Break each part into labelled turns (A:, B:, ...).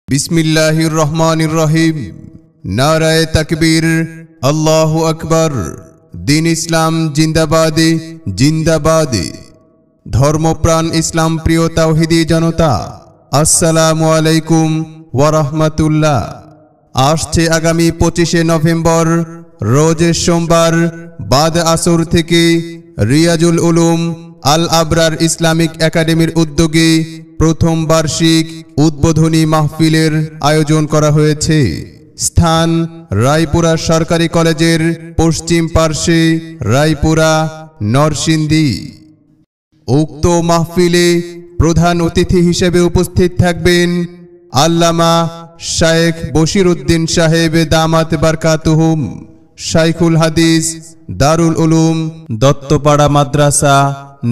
A: बिस्मिल्लाहिर रहमानिर रहीम। नाराए तकबीर, अल्लाहु अकबर। दीन इस्लाम जिंदाबाद जिंदाबाद। धर्मप्राण इस्लाम प्रिय ताওহীदी जनता, अस्सलामु आलैकुम ওয়া রাহমাতুল্লাহ। আসছে আগামী 25শে নভেম্বর রোজ সোমবার বাদ আসর থেকে রিয়াজুল উলুম আল আবরার ইসলামিক একাডেমির উদ্যোগে প্রথম বার্ষিক উদ্বোধনী মাহফিলের আয়োজন করা হয়েছে। স্থান রায়পুরা সরকারি কলেজের পশ্চিম পার্শ্বে, রায়পুরা, নরসিংদী। উক্ত মাহফিলে প্রধান অতিথি হিসেবে উপস্থিত থাকবেন আল্লামা শায়েখ বশির উদ্দিন সাহেব দামাত বারকাতুহুম, শাইখুল হাদিস, দারুল উলুম, দত্তপাড়া মাদ্রাসা,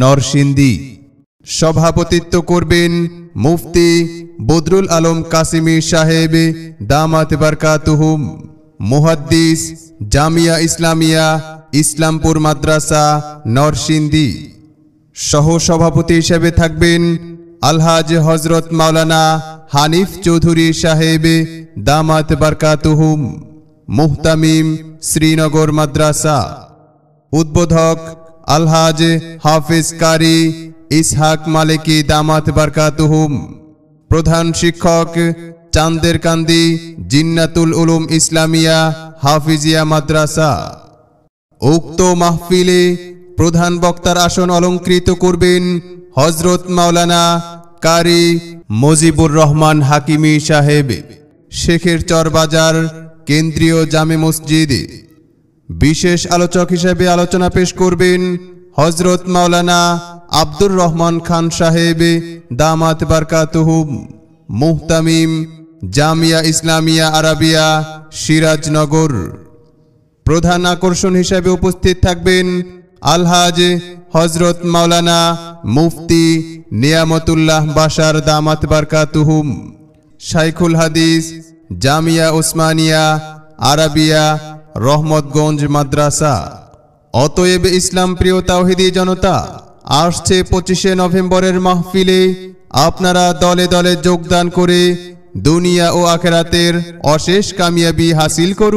A: নরসিংদী। সভাপতিত্ব করবেন মুফতি বদরুল আলম কাসিমি সাহেব দামাত বারকাতুহুম, মুহাদ্দিস, জামিয়া ইসলামিয়া, ইসলামপুর মাদ্রাসা, নরসিংদী। সহ সভাপতি হিসেবে থাকবেন আলহাজ হযরত মাওলানা হানিফ চৌধুরী সাহেব দামাত বারকাতুহুম, মুহতামিম, শ্রীনগর মাদ্রাসা। উদ্বোধক আলহাজ হাফেজ কারি ইসহাক মালিকি দামাত বারকাতুহুম। প্রধান শিক্ষক চান্দেরকান্দি জিন্নাতুল উলুম ইসলামিয়া হাফিজিয়া মাদ্রাসা। উক্ত মাহফিলে প্রধান বক্তার আসন অলংকৃত করবেন হযরত মাওলানা কারি মুজিবুর রহমান হাকিমি সাহেব, শেখের চর বাজার, কেন্দ্রীয় জামে মসজিদ। বিশেষ আলোচক হিসেবে আলোচনা পেশ করবেন হযরত মাওলানা আব্দুর রহমান খান সাহেব দামাত বারকাতুহুম, মুহতামিম, জামিয়া ইসলামিয়া আরাবিয়া, সিরাজনগর। প্রধান আকর্ষণ হিসেবে উপস্থিত থাকবেন আলহাজ হযরত মাওলানা মুফতি নিয়ামতুল্লাহ বাশার দামাত বারকাতুহুম, শাইখুল হাদিস, জামিয়া উসমানিয়া আরাবিয়া, রহমতগঞ্জ মাদ্রাসা। অতএব ইসলাম প্রিয় তাওহীদি জনতা, আসছে 25শে নভেম্বরের মাহফিলে আপনারা দলে দলে যোগদান করে দুনিয়া ও আখিরাতের অশেষ কামিয়াবি হাসিল করুন।